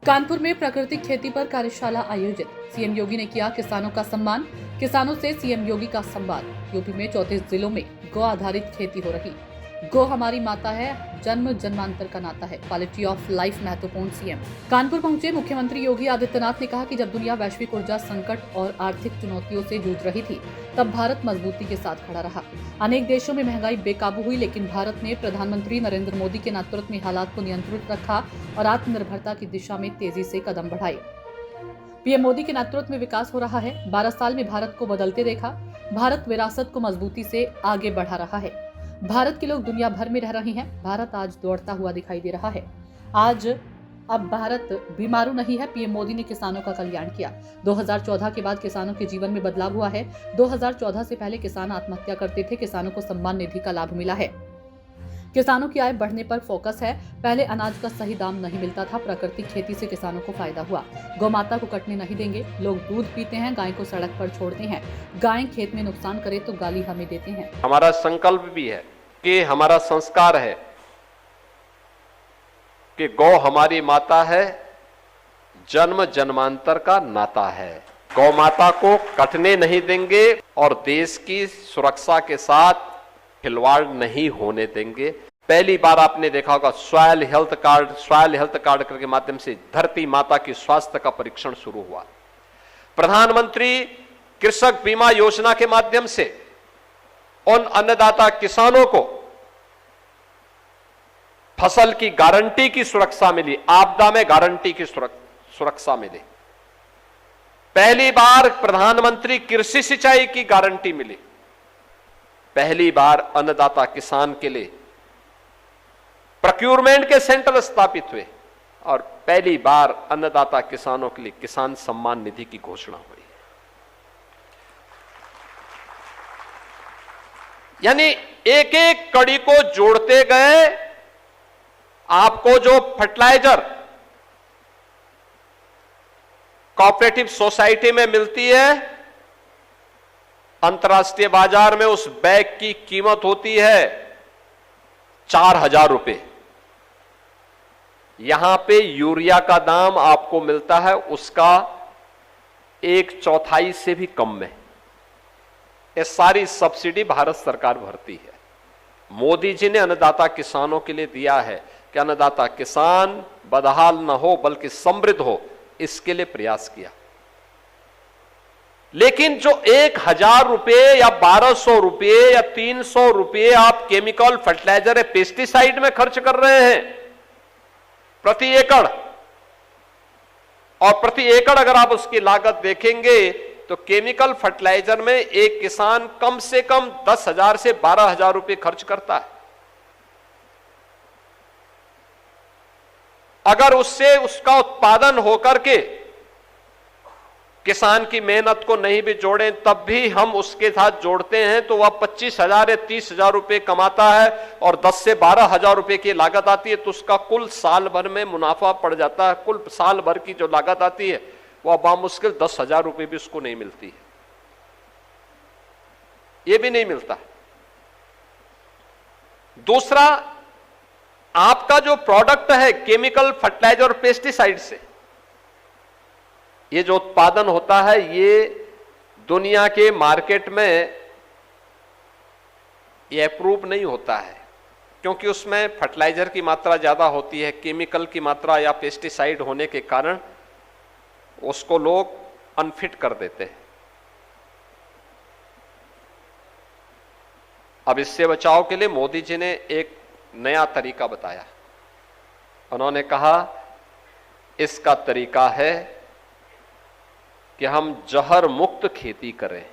कानपुर में प्राकृतिक खेती पर कार्यशाला आयोजित। सीएम योगी ने किया किसानों का सम्मान। किसानों से सीएम योगी का संवाद। यूपी में 34 जिलों में गौ आधारित खेती हो रही। गौ हमारी माता है, जन्म जन्मांतर का नाता है, क्वालिटी ऑफ लाइफ महत्वपूर्ण। सीएम कानपुर पहुंचे मुख्यमंत्री योगी आदित्यनाथ ने कहा कि जब दुनिया वैश्विक ऊर्जा संकट और आर्थिक चुनौतियों से जूझ रही थी, तब भारत मजबूती के साथ खड़ा रहा। अनेक देशों में महंगाई बेकाबू हुई, लेकिन भारत ने प्रधानमंत्री नरेंद्र मोदी के नेतृत्व में हालात को नियंत्रित रखा और आत्मनिर्भरता की दिशा में तेजी से कदम बढ़ाए। पीएम मोदी के नेतृत्व में विकास हो रहा है। 12 साल में भारत को बदलते देखा। भारत विरासत को मजबूती से आगे बढ़ा रहा है। भारत के लोग दुनिया भर में रह रहे हैं। भारत आज दौड़ता हुआ दिखाई दे रहा है। अब भारत बीमारू नहीं है। पीएम मोदी ने किसानों का कल्याण किया। 2014 के बाद किसानों के जीवन में बदलाव हुआ है। 2014 से पहले किसान आत्महत्या करते थे। किसानों को सम्मान निधि का लाभ मिला है। किसानों की आय बढ़ने पर फोकस है। पहले अनाज का सही दाम नहीं मिलता था। प्राकृतिक खेती से किसानों को फायदा हुआ। गौ माता को कटने नहीं देंगे। लोग दूध पीते हैं, गाय को सड़क पर छोड़ते हैं। गाय खेत में नुकसान करे तो गाली हमें देते हैं। हमारा संकल्प भी है कि हमारा संस्कार है कि गौ हमारी माता है, जन्म जन्मांतर का नाता है। गौ माता को कटने नहीं देंगे और देश की सुरक्षा के साथ खिलवाड़ नहीं होने देंगे। पहली बार आपने देखा होगा सॉइल हेल्थ कार्ड के माध्यम से धरती माता की स्वास्थ्य का परीक्षण शुरू हुआ। प्रधानमंत्री कृषक बीमा योजना के माध्यम से उन अन्नदाता किसानों को फसल की गारंटी की सुरक्षा मिली, आपदा में गारंटी की सुरक्षा मिली। पहली बार प्रधानमंत्री कृषि सिंचाई की गारंटी मिली। पहली बार अन्नदाता किसान के लिए प्रोक्योरमेंट के सेंटर स्थापित हुए और पहली बार अन्नदाता किसानों के लिए किसान सम्मान निधि की घोषणा हुई। यानी एक एक कड़ी को जोड़ते गए। आपको जो फर्टिलाइजर कोऑपरेटिव सोसाइटी में मिलती है, अंतर्राष्ट्रीय बाजार में उस बैग की कीमत होती है 4,000 रुपए। यहां पे यूरिया का दाम आपको मिलता है उसका 1/4 से भी कम में। ये सारी सब्सिडी भारत सरकार भरती है। मोदी जी ने अन्नदाता किसानों के लिए दिया है कि अन्नदाता किसान बदहाल न हो बल्कि समृद्ध हो, इसके लिए प्रयास किया। लेकिन जो 1,000 रुपए या 1,200 रुपए या 300 रुपए आप केमिकल फर्टिलाइजर या पेस्टिसाइड में खर्च कर रहे हैं प्रति एकड़, और प्रति एकड़ अगर आप उसकी लागत देखेंगे तो केमिकल फर्टिलाइजर में एक किसान कम से कम 10,000 से 12,000 रुपए खर्च करता है। अगर उससे उसका उत्पादन होकर के किसान की मेहनत को नहीं भी जोड़ें तब भी हम उसके साथ जोड़ते हैं तो वह 25,000 या 30,000 रुपए कमाता है और 10 से 12,000 रुपए की लागत आती है, तो उसका कुल साल भर में मुनाफा पड़ जाता है। कुल साल भर की जो लागत आती है वह बामुश्किल 10,000 रुपए भी उसको नहीं मिलती है। यह भी नहीं मिलता। दूसरा, आपका जो प्रोडक्ट है केमिकल फर्टिलाइजर और पेस्टिसाइड से ये जो उत्पादन होता है, ये दुनिया के मार्केट में ये अप्रूव नहीं होता है क्योंकि उसमें फर्टिलाइजर की मात्रा ज्यादा होती है, केमिकल की मात्रा या पेस्टिसाइड होने के कारण उसको लोग अनफिट कर देते हैं। अब इससे बचाव के लिए मोदी जी ने एक नया तरीका बताया। उन्होंने कहा इसका तरीका है कि हम जहर मुक्त खेती करें।